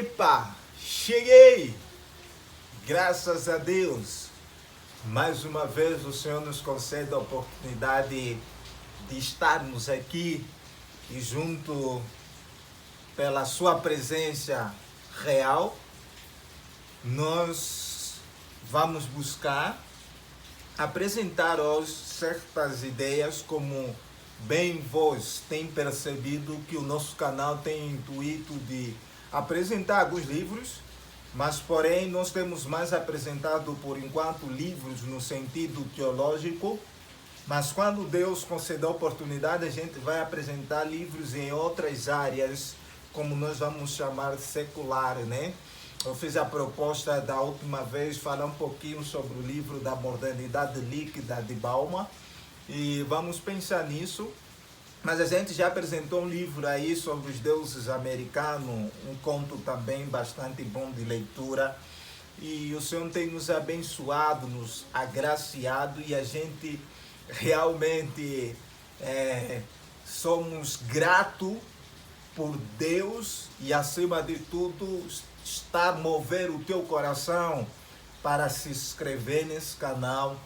Epa, cheguei! Graças a Deus! Mais uma vez o Senhor nos concede a oportunidade de estarmos aqui e junto pela sua presença real, nós vamos buscar apresentar hoje certas ideias, como bem vós tem percebido que o nosso canal tem intuito de apresentar alguns livros, mas porém nós temos mais apresentado por enquanto livros no sentido teológico, mas quando Deus conceder a oportunidade a gente vai apresentar livros em outras áreas, como nós vamos chamar secular, né? Eu fiz a proposta da última vez falar um pouquinho sobre o livro da modernidade líquida de Bauman e vamos pensar nisso. Mas a gente já apresentou um livro aí sobre os deuses americanos, um conto também bastante bom de leitura. E o Senhor tem nos abençoado, nos agraciado e a gente realmente somos gratos por Deus e acima de tudo está a mover o teu coração para se inscrever nesse canal,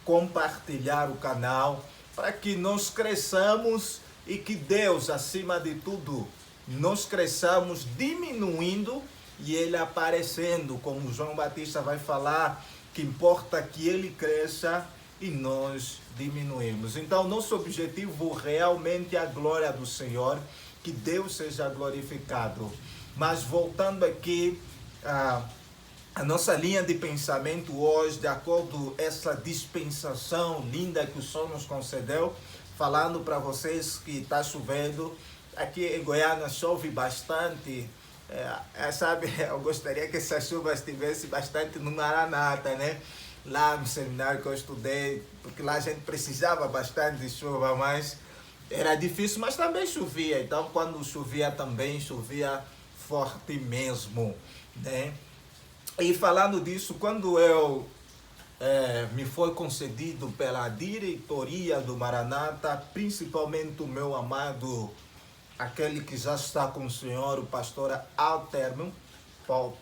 compartilhar o canal, para que nós cresçamos e que Deus, acima de tudo, nós cresçamos diminuindo e Ele aparecendo, como João Batista vai falar, que importa que Ele cresça e nós diminuímos. Então, nosso objetivo realmente é a glória do Senhor, que Deus seja glorificado. Mas voltando aqui a nossa linha de pensamento hoje, de acordo com essa dispensação linda que o Senhor nos concedeu, falando para vocês que está chovendo, aqui em Goiânia chove bastante, sabe, eu gostaria que essa chuva estivesse bastante no Maranata, né? Lá no seminário que eu estudei, porque lá a gente precisava bastante de chuva, mas era difícil, mas também chovia, então quando chovia também chovia forte mesmo, né? E falando disso, quando eu me foi concedido pela diretoria do Maranata, principalmente o meu amado, aquele que já está com o Senhor, o pastor Altermo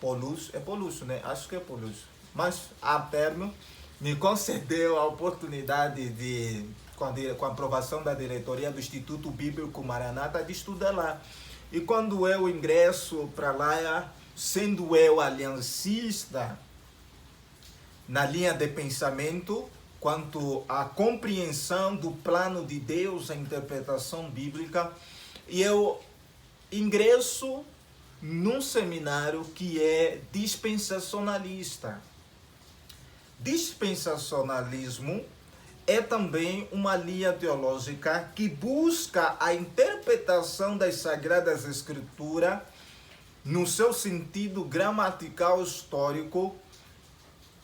Polúcio, é Polúcio, né? Acho que é Polúcio, mas Altermo me concedeu a oportunidade de, com a aprovação da diretoria do Instituto Bíblico Maranata, de estudar lá. E quando eu ingresso para lá, sendo eu aliancista na linha de pensamento, quanto à compreensão do plano de Deus, a interpretação bíblica, e eu ingresso num seminário que é dispensacionalista. Dispensacionalismo é também uma linha teológica que busca a interpretação das Sagradas Escrituras no seu sentido gramatical histórico,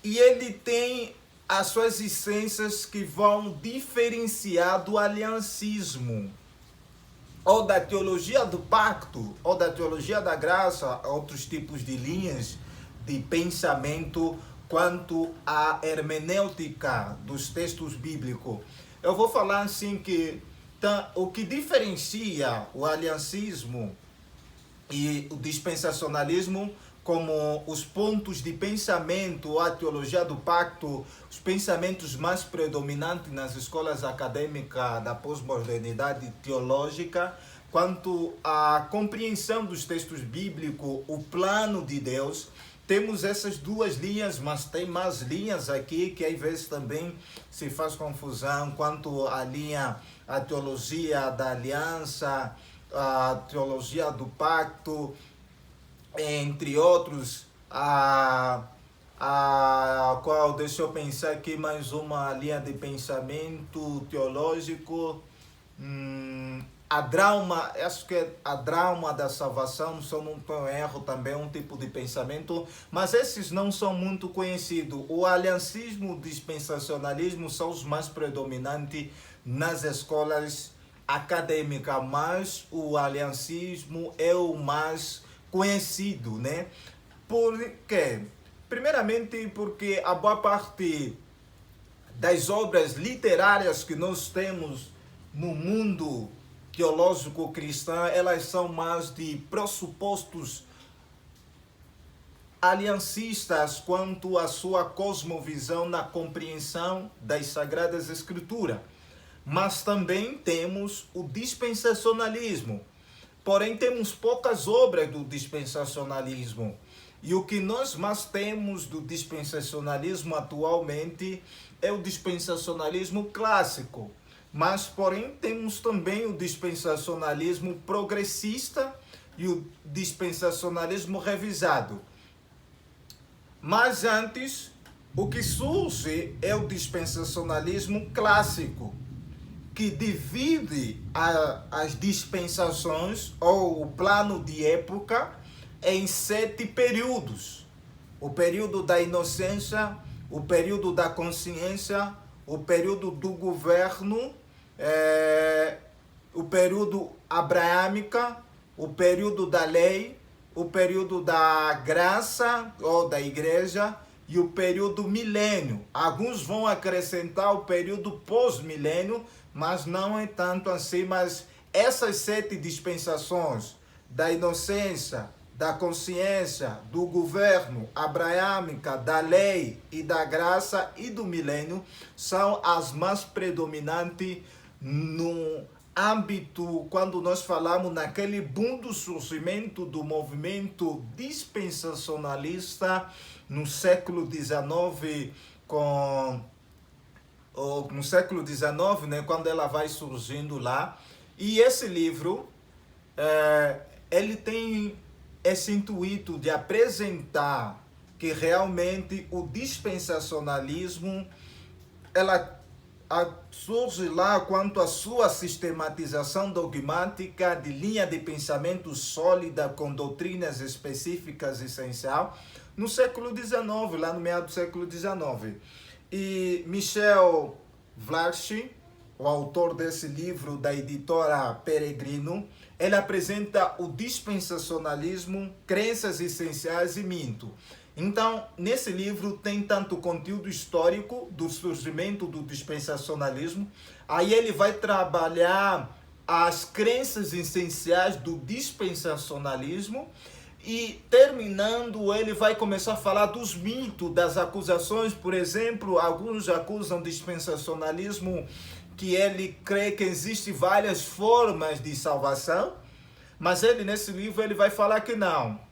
e ele tem as suas essências que vão diferenciar do aliancismo, ou da teologia do pacto, ou da teologia da graça, outros tipos de linhas de pensamento quanto à hermenêutica dos textos bíblicos. Eu vou falar assim que o que diferencia o aliancismo e o dispensacionalismo como os pontos de pensamento, a teologia do pacto, os pensamentos mais predominantes nas escolas acadêmicas da pós-modernidade teológica, quanto à compreensão dos textos bíblicos, o plano de Deus. Temos essas duas linhas, mas tem mais linhas aqui que às vezes também se faz confusão quanto à linha, a teologia da aliança, a teologia do pacto, entre outros, qual, deixa eu pensar aqui, mais uma linha de pensamento teológico, a drauma, acho que é a drauma da salvação, se eu não estou erro, também é um tipo de pensamento, mas esses não são muito conhecidos. O aliancismo e o dispensacionalismo são os mais predominantes nas escolas acadêmicas, mas o aliancismo é o mais conhecido, né? Por quê? Primeiramente porque a boa parte das obras literárias que nós temos no mundo teológico cristão, elas são mais de pressupostos aliancistas quanto à sua cosmovisão na compreensão das Sagradas Escrituras. Mas também temos o dispensacionalismo. Porém, temos poucas obras do dispensacionalismo. E o que nós mais temos do dispensacionalismo atualmente é o dispensacionalismo clássico. Mas, porém, temos também o dispensacionalismo progressista e o dispensacionalismo revisado. Mas antes, o que surge é o dispensacionalismo clássico, que divide as dispensações ou o plano de época em 7 períodos. O período da inocência, o período da consciência, o período do governo, o período abraâmica, o período da lei, o período da graça ou da igreja e o período milênio. Alguns vão acrescentar o período pós-milênio, mas não é tanto assim. Mas essas 7 dispensações da inocência, da consciência, do governo abraâmica, da lei e da graça e do milênio são as mais predominantes no âmbito, quando nós falamos naquele boom do surgimento do movimento dispensacionalista no século XIX, no século XIX, né, quando ela vai surgindo lá. E esse livro, ele tem esse intuito de apresentar que realmente o dispensacionalismo, ela surge lá quanto à sua sistematização dogmática de linha de pensamento sólida com doutrinas específicas essenciais no século XIX, lá no meio do século XIX. E Michel Vlach, o autor desse livro da editora Peregrino, ele apresenta o dispensacionalismo, crenças essenciais e mito. Então, nesse livro tem tanto conteúdo histórico do surgimento do dispensacionalismo, aí ele vai trabalhar as crenças essenciais do dispensacionalismo e, terminando, ele vai começar a falar dos mitos, das acusações. Por exemplo, alguns acusam o dispensacionalismo que ele crê que existem várias formas de salvação, mas ele, nesse livro, ele vai falar que não.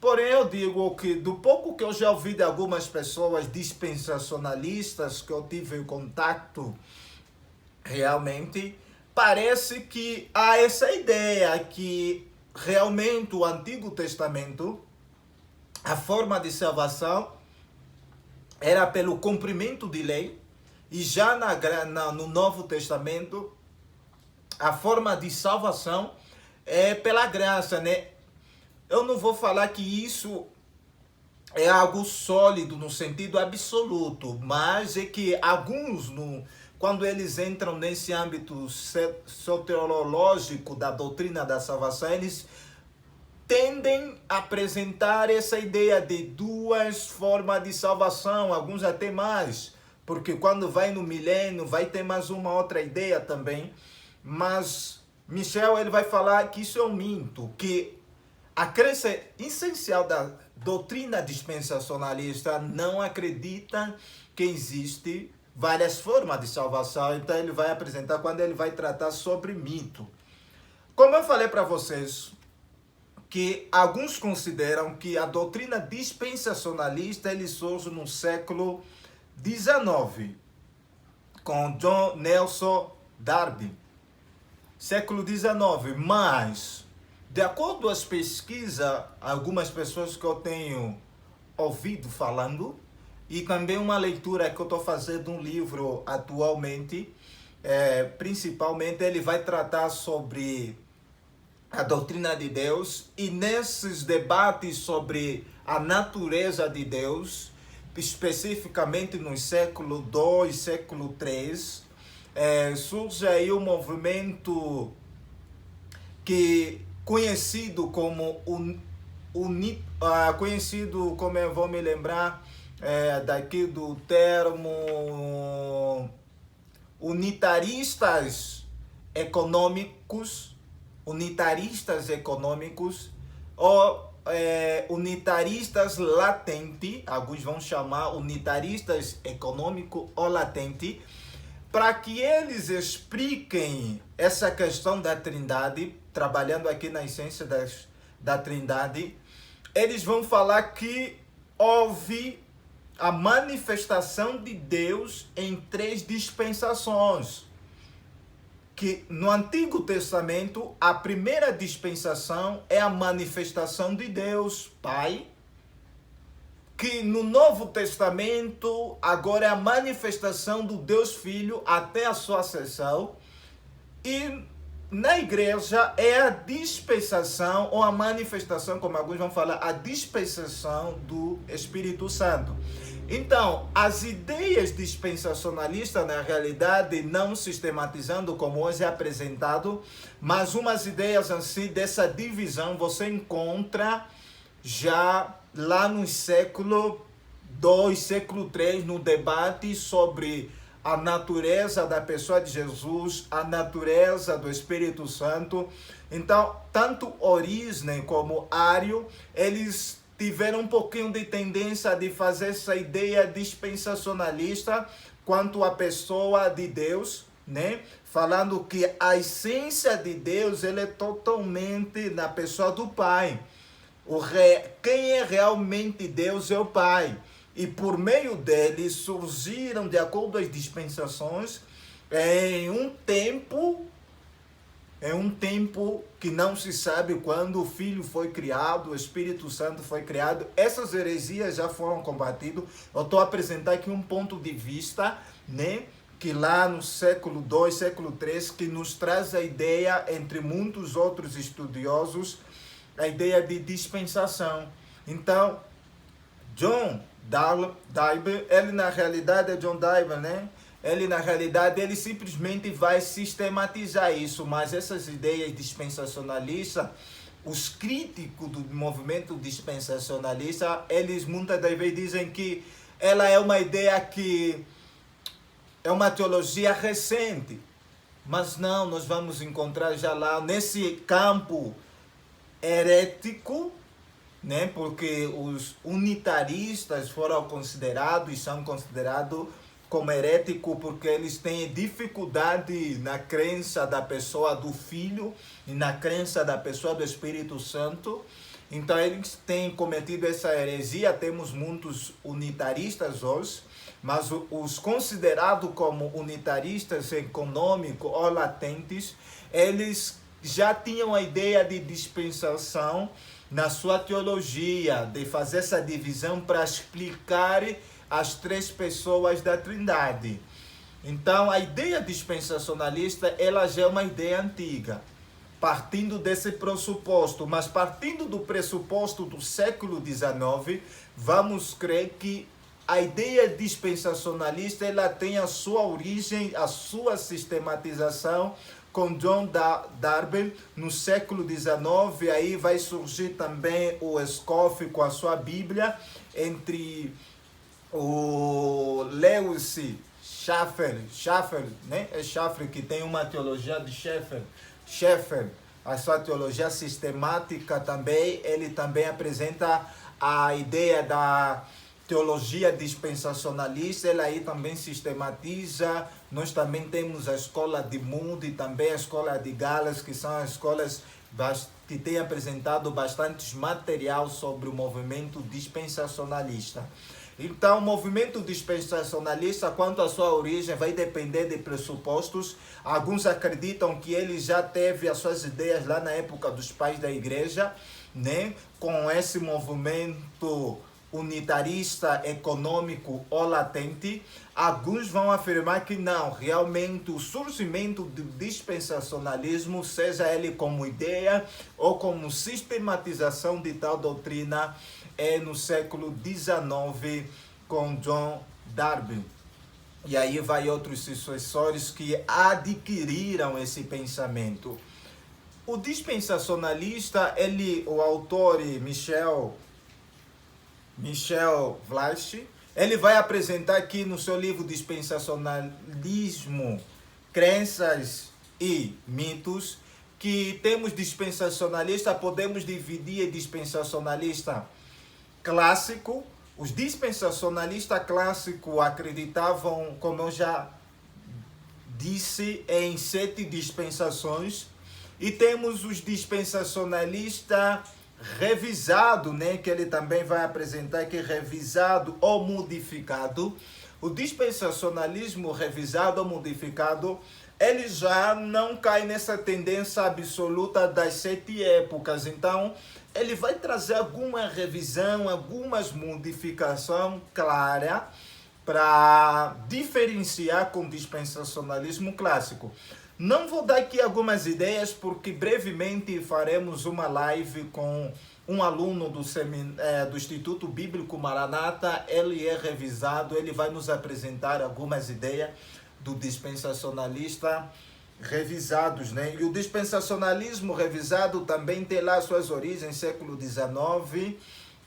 Porém, eu digo que do pouco que eu já ouvi de algumas pessoas dispensacionalistas que eu tive contato, realmente parece que há essa ideia que realmente o Antigo Testamento, a forma de salvação era pelo cumprimento de lei, e já no Novo Testamento a forma de salvação é pela graça, né? Eu não vou falar que isso é algo sólido no sentido absoluto, mas é que alguns, quando eles entram nesse âmbito soteriológico da doutrina da salvação, eles tendem a apresentar essa ideia de 2 formas de salvação, alguns até mais, porque quando vai no milênio vai ter mais uma outra ideia também. Mas Michel, ele vai falar que isso é um mito, que a crença essencial da doutrina dispensacionalista não acredita que existe várias formas de salvação. Então ele vai apresentar quando ele vai tratar sobre mito. Como eu falei para vocês, que alguns consideram que a doutrina dispensacionalista ele surge no século XIX, com John Nelson Darby. Século XIX, mas de acordo com as pesquisas, algumas pessoas que eu tenho ouvido falando, e também uma leitura que eu estou fazendo um livro atualmente, principalmente ele vai tratar sobre a doutrina de Deus, e nesses debates sobre a natureza de Deus, especificamente no século II, século III, surge aí um movimento que conhecido como conhecido como eu vou me lembrar daqui do termo unitaristas econômicos, ou unitaristas latentes, alguns vão chamar unitaristas econômico ou latente, para que eles expliquem essa questão da Trindade, trabalhando aqui na essência da Trindade. Eles vão falar que houve a manifestação de Deus em 3 dispensações. Que no Antigo Testamento, a primeira dispensação é a manifestação de Deus Pai, que no Novo Testamento agora é a manifestação do Deus Filho até a sua ascensão, e na igreja é a dispensação ou a manifestação, como alguns vão falar, a dispensação do Espírito Santo. Então, as ideias dispensacionalistas, na realidade, não sistematizando como hoje é apresentado, mas umas ideias assim dessa divisão você encontra já lá no século II, século III, no debate sobre a natureza da pessoa de Jesus, a natureza do Espírito Santo. Então, tanto Orígenes como Ário, eles tiveram um pouquinho de tendência de fazer essa ideia dispensacionalista quanto à pessoa de Deus, né? Falando que a essência de Deus ele é totalmente na pessoa do Pai. Quem é realmente Deus é o Pai. E por meio dele surgiram, de acordo com as dispensações, em um tempo que não se sabe quando o Filho foi criado, o Espírito Santo foi criado. Essas heresias já foram combatidas. Eu estou apresentando aqui um ponto de vista, né? Que lá no século II, século III, que nos traz a ideia, entre muitos outros estudiosos, a ideia de dispensação. Então, John Darby, ele na realidade é John Darby, né? Ele na realidade ele simplesmente vai sistematizar isso, mas essas ideias dispensacionalistas, os críticos do movimento dispensacionalista, eles muitas das vezes dizem que ela é uma ideia que é uma teologia recente, mas não, nós vamos encontrar já lá nesse campo herético, né? Porque os unitaristas foram considerados e são considerados como herético porque eles têm dificuldade na crença da pessoa do Filho e na crença da pessoa do Espírito Santo. Então eles têm cometido essa heresia. Temos muitos unitaristas hoje, mas os considerados como unitaristas econômicos ou latentes, eles já tinham a ideia de dispensação na sua teologia, de fazer essa divisão para explicar as 3 pessoas da Trindade. Então, a ideia dispensacionalista, ela já é uma ideia antiga, partindo desse pressuposto, mas partindo do pressuposto do século XIX, vamos crer que a ideia dispensacionalista, ela tem a sua origem, a sua sistematização com John Darby no século XIX. Aí vai surgir também o Scoff com a sua Bíblia, entre o Lewis Schaeffer, né? É Schaeffer que tem uma teologia de Schaeffer, a sua teologia sistemática também, ele também apresenta a ideia da teologia dispensacionalista, ele aí também sistematiza. Nós também temos a escola de Moody e também a escola de Gallas, que são as escolas que têm apresentado bastante material sobre o movimento dispensacionalista. Então, o movimento dispensacionalista, quanto à sua origem, vai depender de pressupostos. Alguns acreditam que ele já teve as suas ideias lá na época dos pais da igreja, né? Com esse movimento unitarista, econômico ou latente. Alguns vão afirmar que não, realmente o surgimento do dispensacionalismo, seja ele como ideia ou como sistematização de tal doutrina, é no século XIX com John Darby. E aí vai outros sucessores que adquiriram esse pensamento. O dispensacionalista, o autor Michel Vlach, ele vai apresentar aqui no seu livro Dispensacionalismo, Crenças e Mitos, que temos dispensacionalista, podemos dividir em dispensacionalista clássico. Os dispensacionalistas clássicos acreditavam, como eu já disse, em 7 dispensações. E temos os dispensacionalistas revisado, né, que ele também vai apresentar, que é revisado ou modificado. O dispensacionalismo revisado ou modificado, ele já não cai nessa tendência absoluta das 7 épocas. Então, ele vai trazer alguma revisão, algumas modificações claras para diferenciar com o dispensacionalismo clássico. Não vou dar aqui algumas ideias, porque brevemente faremos uma live com um aluno do Instituto Bíblico Maranata. Ele é revisado, ele vai nos apresentar algumas ideias do dispensacionalista revisados, né? E o dispensacionalismo revisado também tem lá suas origens, século XIX,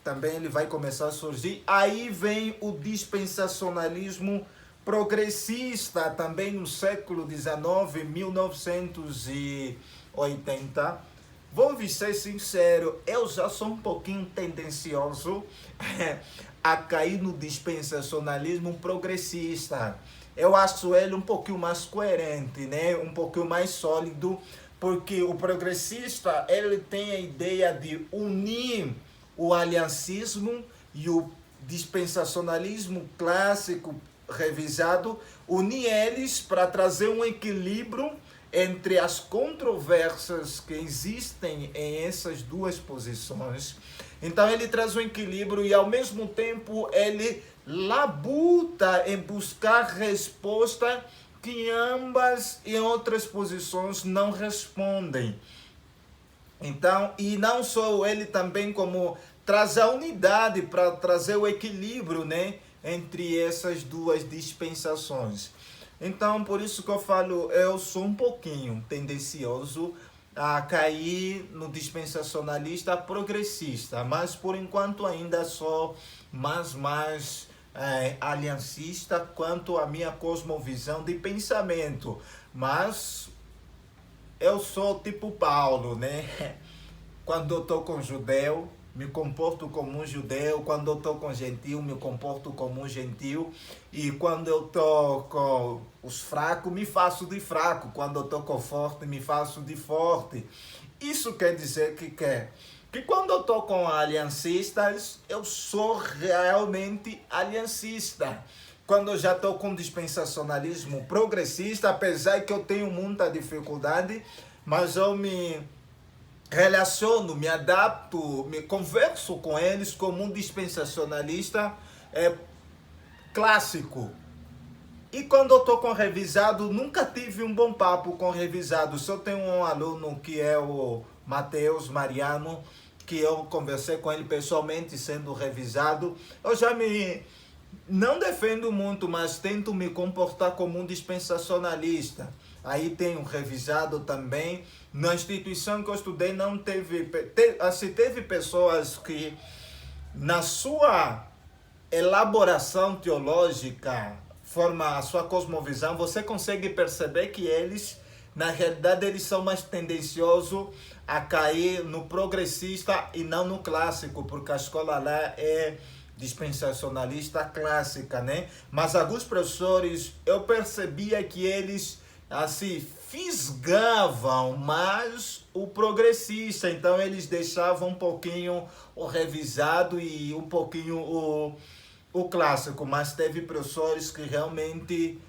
também ele vai começar a surgir. Aí vem o dispensacionalismo progressista, também no século XIX, 1980. Vou ser sincero, eu já sou um pouquinho tendencioso a cair no dispensacionalismo progressista. Eu acho ele um pouquinho mais coerente, né? Um pouquinho mais sólido, porque o progressista, ele tem a ideia de unir o aliancismo e o dispensacionalismo clássico revisado, unir eles para trazer um equilíbrio entre as controvérsias que existem em essas duas posições. Então ele traz um equilíbrio e ao mesmo tempo ele labuta em buscar resposta que ambas e outras posições não respondem. Então, e não só ele também como traz a unidade para trazer o equilíbrio, né, entre essas duas dispensações. Então, por isso que eu falo, eu sou um pouquinho tendencioso a cair no dispensacionalista progressista, mas por enquanto ainda sou mais aliancista quanto à minha cosmovisão de pensamento. Mas eu sou tipo Paulo, né? Quando eu estou com judeu, me comporto como um judeu. Quando eu estou com gentil, me comporto como um gentil. E quando eu estou com os fracos, me faço de fraco. Quando eu estou com forte, me faço de forte. Isso quer dizer que quando eu estou com aliancistas, eu sou realmente aliancista. Quando eu já estou com dispensacionalismo progressista, apesar que eu tenho muita dificuldade, mas eu me relaciono, me adapto, me converso com eles como um dispensacionalista clássico. E quando eu estou com revisado, nunca tive um bom papo com revisado. Só tenho um aluno que é o Mateus Mariano, que eu conversei com ele pessoalmente sendo revisado. Eu já não defendo muito, mas tento me comportar como um dispensacionalista. Aí tenho revisado também. Na instituição que eu estudei não teve pessoas que na sua elaboração teológica, forma a sua cosmovisão, você consegue perceber que eles, na realidade, eles são mais tendenciosos a cair no progressista e não no clássico, porque a escola lá é dispensacionalista clássica, né? Mas alguns professores, eu percebia que eles assim fisgavam mais o progressista, então eles deixavam um pouquinho o revisado e um pouquinho o clássico, mas teve professores que realmente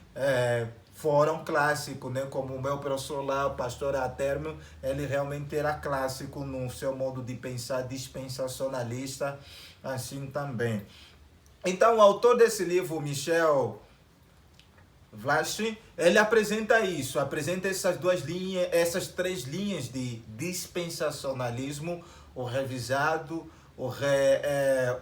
foram clássicos, né? Como o meu professor lá, o pastor Atermo, ele realmente era clássico no seu modo de pensar, dispensacionalista, assim também. Então, o autor desse livro, Michel Vlach, ele apresenta isso, apresenta essas 3 linhas de dispensacionalismo, o revisado,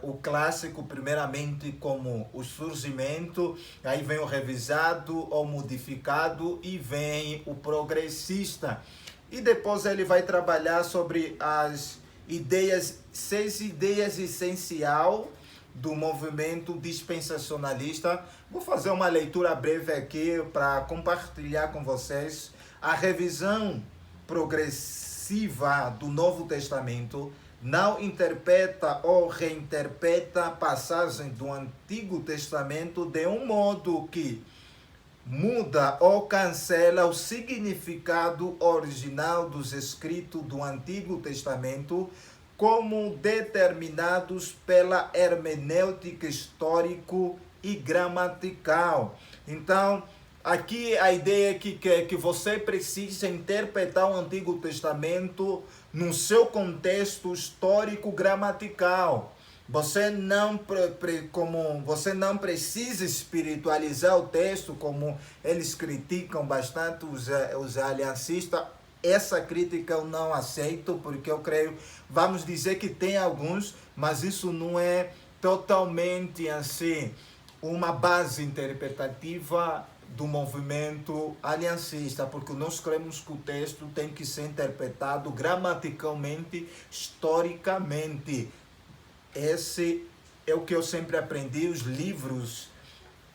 o clássico, primeiramente como o surgimento, aí vem o revisado ou modificado e vem o progressista. E depois ele vai trabalhar sobre as 6 ideias essenciais do movimento dispensacionalista. Vou fazer uma leitura breve aqui para compartilhar com vocês a revisão progressiva do Novo Testamento não interpreta ou reinterpreta passagens do Antigo Testamento de um modo que muda ou cancela o significado original dos escritos do Antigo Testamento, como determinados pela hermenêutica histórico e gramatical. Então, aqui a ideia é que você precisa interpretar o Antigo Testamento no seu contexto histórico-gramatical. Você não precisa espiritualizar o texto, como eles criticam bastante os aliancistas. Essa crítica eu não aceito, porque eu creio, vamos dizer que tem alguns, mas isso não é totalmente assim uma base interpretativa do movimento aliancista, porque nós cremos que o texto tem que ser interpretado gramaticalmente, historicamente. Esse é o que eu sempre aprendi, os livros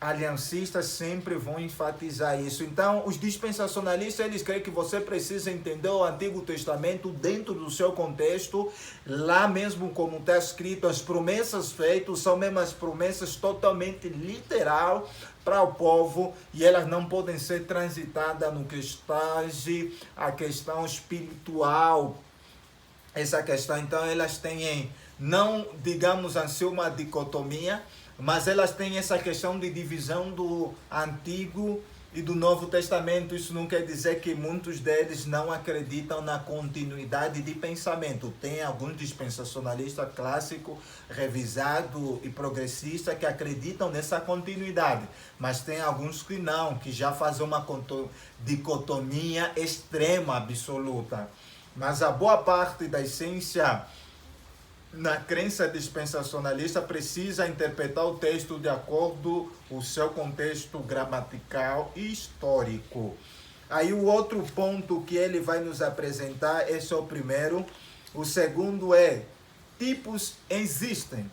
aliancistas sempre vão enfatizar isso. Então, os dispensacionalistas, eles creem que você precisa entender o Antigo Testamento dentro do seu contexto, lá mesmo como está escrito, as promessas feitas são mesmo as promessas totalmente literal para o povo, e elas não podem ser transitadas no que estágio, a questão espiritual, essa questão. Então, elas têm, não digamos assim, uma dicotomia, mas elas têm essa questão de divisão do Antigo e do Novo Testamento. Isso não quer dizer que muitos deles não acreditam na continuidade de pensamento. Tem alguns dispensacionalistas clássicos, revisados e progressistas que acreditam nessa continuidade, mas tem alguns que não, que já fazem uma dicotomia extrema, absoluta. Mas a boa parte da essência na crença dispensacionalista precisa interpretar o texto de acordo com o seu contexto gramatical e histórico. Aí o outro ponto que ele vai nos apresentar, esse é o primeiro. O segundo é, tipos existem,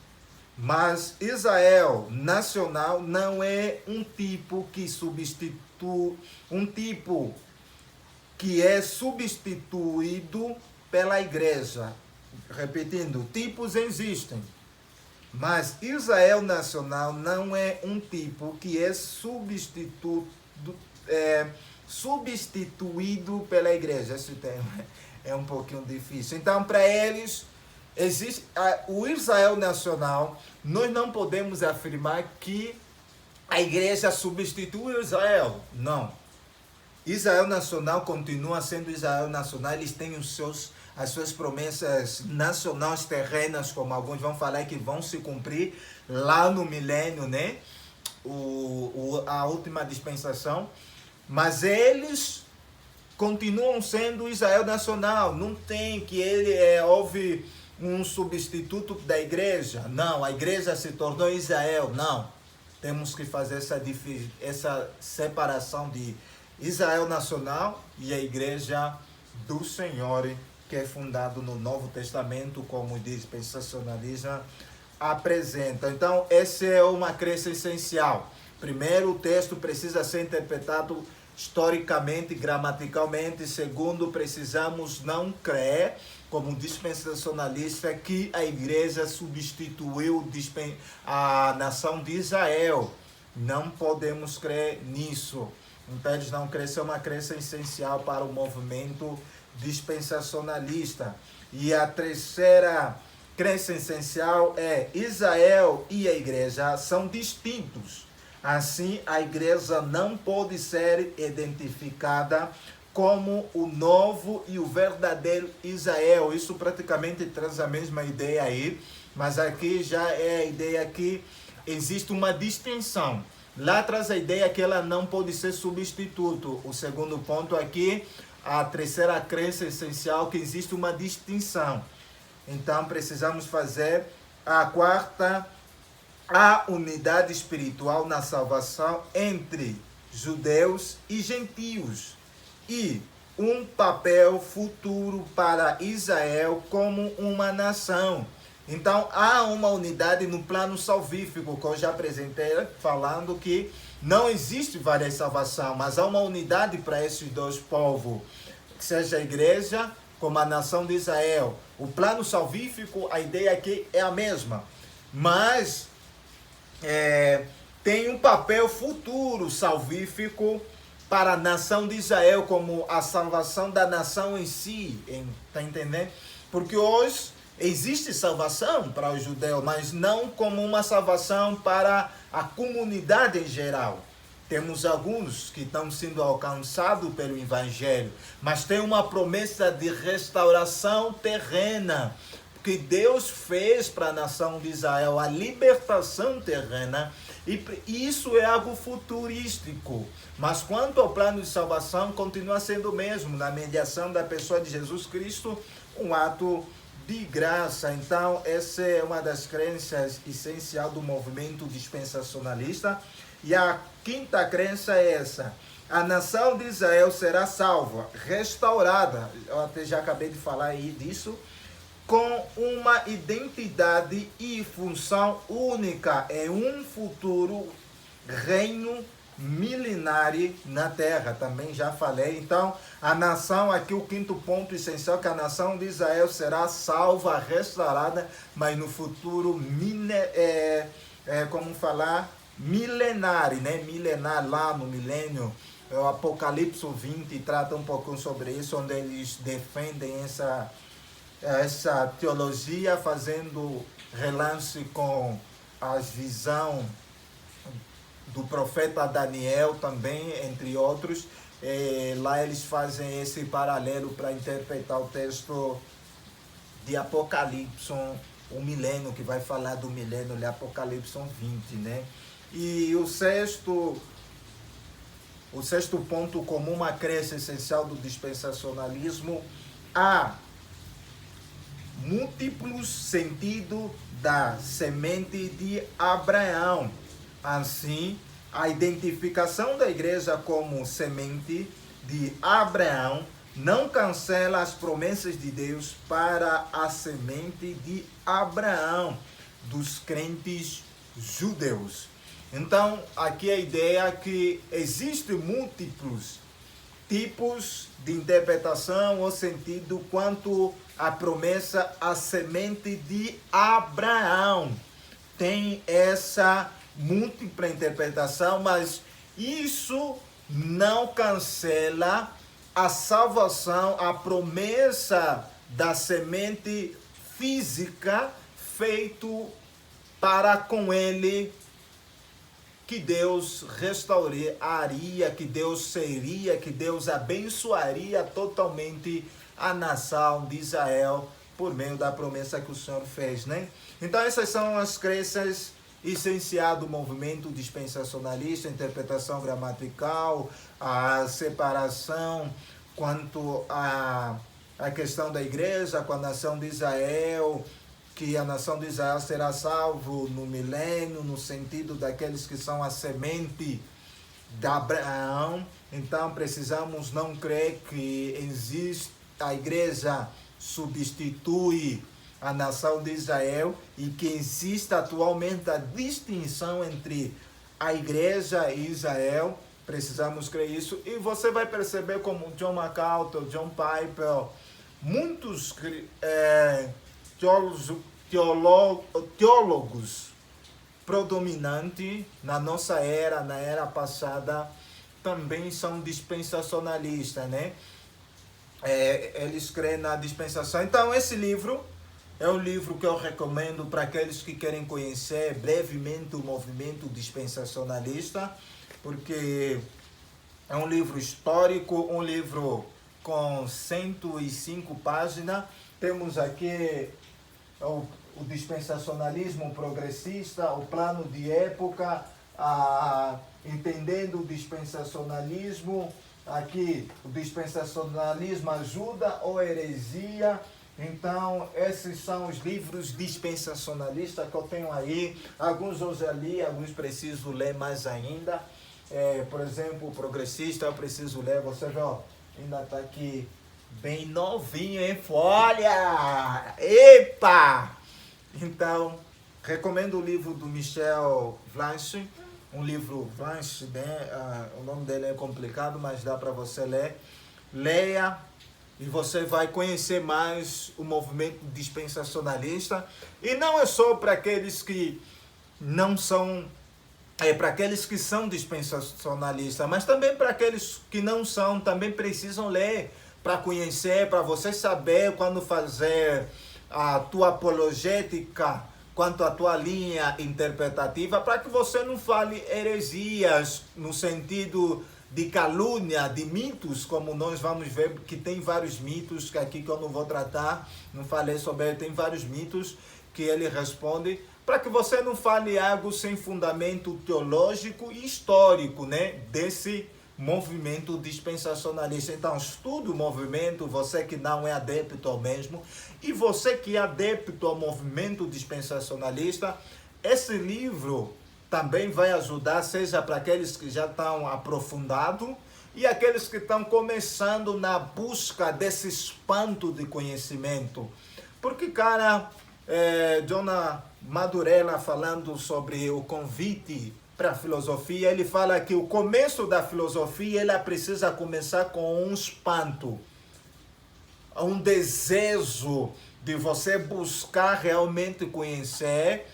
mas Israel nacional não é um tipo que substitui, um tipo que é substituído pela igreja. Repetindo, tipos existem, mas Israel nacional não é um tipo que é substituído pela igreja. Esse termo é um pouquinho difícil. Então, para eles, existe o Israel nacional. Nós não podemos afirmar que a igreja substitui o Israel. Não. Israel nacional continua sendo Israel nacional. Eles têm as suas promessas nacionais terrenas, como alguns vão falar, que vão se cumprir lá no milênio, né? A última dispensação. Mas eles continuam sendo Israel nacional. Não tem que houve um substituto da igreja. Não, a igreja se tornou Israel. Não. Temos que fazer essa separação de Israel nacional e a igreja do Senhor, que é fundado no Novo Testamento, como o dispensacionalismo apresenta. Então, essa é uma crença essencial. Primeiro, o texto precisa ser interpretado historicamente, gramaticalmente. Segundo, precisamos não crer, como dispensacionalista, que a igreja substituiu a nação de Israel. Não podemos crer nisso. Então, eles não creem, isso é uma crença essencial para o movimento dispensacionalista. E a terceira crença essencial é: Israel e a igreja são distintos. Assim, a igreja não pode ser identificada como o novo e o verdadeiro Israel. Isso praticamente traz a mesma ideia aí, mas aqui já é a ideia que existe uma distinção. Lá traz a ideia que ela não pode ser substituto. O segundo ponto aqui, a terceira crença essencial, que existe uma distinção. Então, precisamos fazer a quarta, a unidade espiritual na salvação entre judeus e gentios. E um papel futuro para Israel como uma nação. Então, há uma unidade no plano salvífico, que eu já apresentei, falando que não existe várias salvação, mas há uma unidade para esses dois povos. que seja a igreja como a nação de Israel. O plano salvífico, a ideia aqui é a mesma, mas tem um papel futuro salvífico para a nação de Israel, como a salvação da nação em si, está entendendo? Porque hoje existe salvação para os judeus, mas não como uma salvação para a comunidade em geral. Temos alguns que estão sendo alcançados pelo Evangelho, mas tem uma promessa de restauração terrena, que Deus fez para a nação de Israel, a libertação terrena, e isso é algo futurístico. Mas quanto ao plano de salvação, continua sendo o mesmo, na mediação da pessoa de Jesus Cristo, um ato de graça. Então, essa é uma das crenças essenciais do movimento dispensacionalista. E a quinta crença é essa: a nação de Israel será salva, restaurada, eu até já acabei de falar aí disso, com uma identidade e função única em um futuro reino milenário na terra. Também já falei. Então, a nação, aqui o quinto ponto essencial, que a nação de Israel será salva, restaurada, mas no futuro milenário, né? Milenar, lá no milênio. O Apocalipse 20 trata um pouco sobre isso, onde eles defendem essa teologia, fazendo relance com a visão do profeta Daniel também, entre outros. Lá eles fazem esse paralelo para interpretar o texto de Apocalipse, o milênio, que vai falar do milênio de Apocalipse 20, né? E o sexto ponto, como uma crença essencial do dispensacionalismo, há múltiplos sentidos da semente de Abraão. Assim, a identificação da igreja como semente de Abraão não cancela as promessas de Deus para a semente de Abraão, dos crentes judeus. Então, aqui a ideia é que existem múltiplos tipos de interpretação ou sentido quanto à promessa, a semente de Abraão. Tem essa múltipla interpretação, mas isso não cancela a salvação, a promessa da semente física feito para com ele, que Deus restauraria, que Deus seria, que Deus abençoaria totalmente a nação de Israel por meio da promessa que o Senhor fez, né? Então essas são as crenças essenciais do movimento dispensacionalista: a interpretação gramatical, a separação quanto à questão da igreja com a nação de Israel, que a nação de Israel será salvo no milênio, no sentido daqueles que são a semente de Abraão. Então precisamos não crer que existe a igreja substitui a nação de Israel e que existe atualmente a distinção entre a igreja e Israel. Precisamos crer isso. E você vai perceber como John MacArthur, John Piper, muitos teólogos predominantes na nossa era, na era passada, também são dispensacionalistas, né? Eles creem na dispensação. Então esse livro é um livro que eu recomendo para aqueles que querem conhecer brevemente o movimento dispensacionalista, porque é um livro histórico, um livro com 105 páginas. Temos aqui o dispensacionalismo progressista, o plano de época, entendendo o dispensacionalismo. Aqui, o dispensacionalismo, ajuda ou heresia. Então, esses são os livros dispensacionalistas que eu tenho aí. Alguns eu já li, alguns preciso ler mais ainda. Por exemplo, o progressista eu preciso ler. Você vê, ó, ainda está aqui bem novinho em folha. Epa! Então, recomendo o livro do Michel Blanche. Um livro Blanche, né? O nome dele é complicado, mas dá para você ler. Leia, e você vai conhecer mais o movimento dispensacionalista. E não é só para aqueles que não são, para aqueles que são dispensacionalistas, mas também para aqueles que não são, também precisam ler para conhecer, para você saber quando fazer a tua apologética quanto à tua linha interpretativa, para que você não fale heresias no sentido de calúnia, de mitos, como nós vamos ver, que tem vários mitos que aqui que eu não vou tratar, não falei sobre ele, tem vários mitos que ele responde, para que você não fale algo sem fundamento teológico e histórico, né, desse movimento dispensacionalista. Então, estude o movimento, você que não é adepto ao mesmo, e você que é adepto ao movimento dispensacionalista, esse livro também vai ajudar, seja para aqueles que já estão aprofundados e aqueles que estão começando na busca desse espanto de conhecimento. Porque, cara, Jonah Madurella, falando sobre o convite para a filosofia, ele fala que o começo da filosofia ela precisa começar com um espanto, um desejo de você buscar realmente conhecer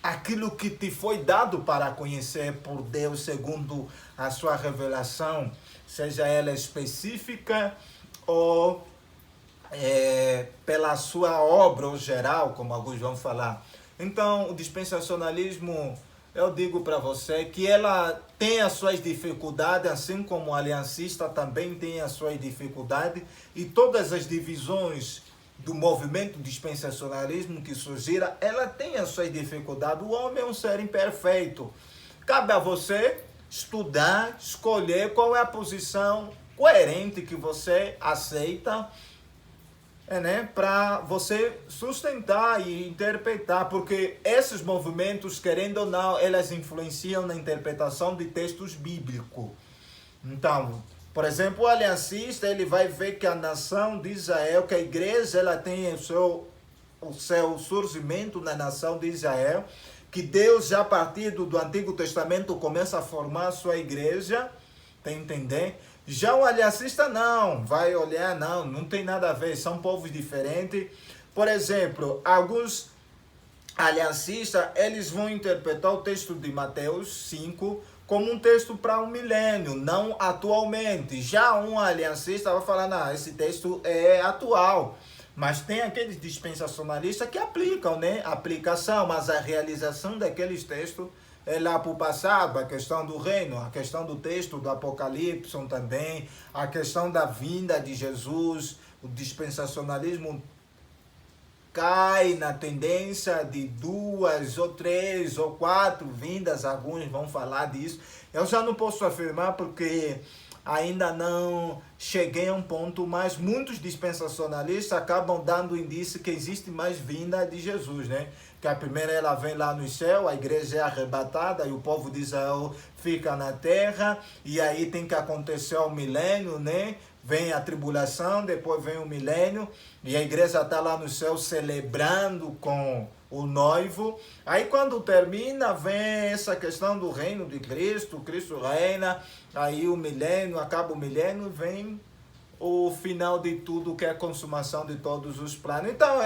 aquilo que te foi dado para conhecer por Deus segundo a sua revelação, seja ela específica ou pela sua obra ou geral, como alguns vão falar. Então, o dispensacionalismo, eu digo para você que ela tem as suas dificuldades, assim como o aliancista também tem as suas dificuldades, e todas as divisões do movimento dispensacionalismo que surgira, ela tem as suas dificuldades. O homem é um ser imperfeito. Cabe a você estudar, escolher qual é a posição coerente que você aceita, né, para você sustentar e interpretar, porque esses movimentos, querendo ou não, elas influenciam na interpretação de textos bíblicos. Então, por exemplo, o aliancista, ele vai ver que a nação de Israel, que a igreja, ela tem o seu surgimento na nação de Israel, que Deus já a partir do Antigo Testamento começa a formar a sua igreja, tá entendendo? Já o aliancista não, vai olhar, não tem nada a ver, são povos diferentes. Por exemplo, alguns aliancistas, eles vão interpretar o texto de Mateus 5 como um texto para um milênio, não atualmente. Já um aliancista vai falar, não, esse texto é atual. Mas tem aqueles dispensacionalistas que aplicam, né? A aplicação, mas a realização daqueles textos é lá para o passado, a questão do reino, a questão do texto do Apocalipse também, a questão da vinda de Jesus, o dispensacionalismo cai na tendência de 2 ou 3 ou 4 vindas, alguns vão falar disso. Eu já não posso afirmar porque ainda não cheguei a um ponto, mas muitos dispensacionalistas acabam dando indício que existe mais vinda de Jesus, né? Que a primeira ela vem lá no céu, a igreja é arrebatada e o povo de Israel fica na terra, e aí tem que acontecer o milênio, né? Vem a tribulação, depois vem o milênio, e a igreja está lá no céu celebrando com o noivo. Aí quando termina, vem essa questão do reino de Cristo, Cristo reina, aí o milênio, acaba o milênio, vem o final de tudo, que é a consumação de todos os planos. Então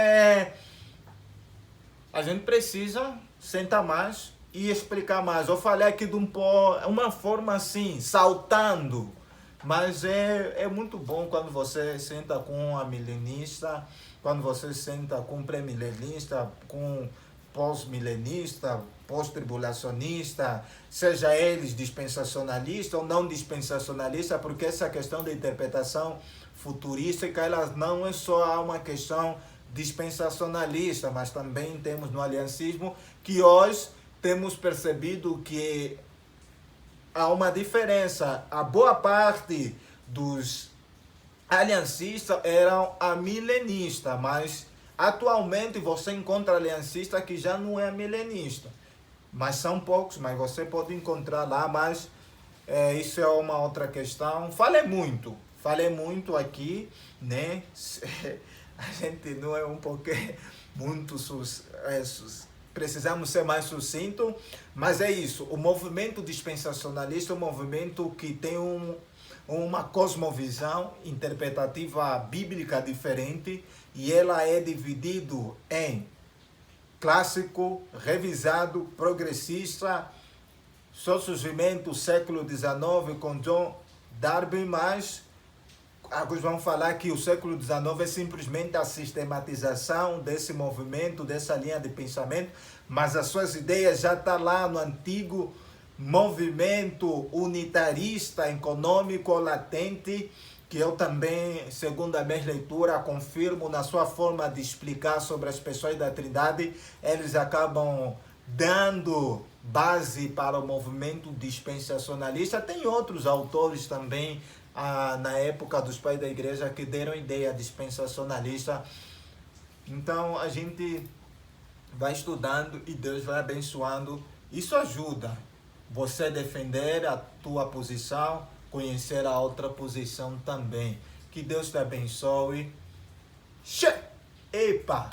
a gente precisa sentar mais e explicar mais. Eu falei aqui de uma forma assim, saltando, mas é muito bom quando você senta com a milenista, quando você senta com um pré-milenista, com pós-milenista, pós-tribulacionista, seja eles dispensacionalista ou não dispensacionalista, porque essa questão da interpretação futurística, ela não é só uma questão dispensacionalista, mas também temos no aliancismo que hoje temos percebido que há uma diferença. A boa parte dos aliancistas eram amilenistas, mas atualmente você encontra aliancista que já não é milenista. Mas são poucos, mas você pode encontrar lá, mas isso é uma outra questão. Falei muito aqui, né? A gente não é um pouquinho muito precisamos ser mais sucinto, mas é isso. O movimento dispensacionalista é um movimento que tem uma cosmovisão interpretativa bíblica diferente, e ela é dividida em clássico, revisado, progressista, só surgimento século XIX com John Darby, mas alguns vão falar que o século XIX é simplesmente a sistematização desse movimento, dessa linha de pensamento, mas as suas ideias já estão lá no antigo movimento unitarista econômico latente, que eu também, segundo a minha leitura, confirmo na sua forma de explicar sobre as pessoas da Trindade. Eles acabam dando base para o movimento dispensacionalista. Tem outros autores também, na época dos pais da igreja, que deram ideia dispensacionalista. Então a gente vai estudando e Deus vai abençoando. Isso ajuda você a defender a tua posição, conhecer a outra posição também. Que Deus te abençoe. Epa!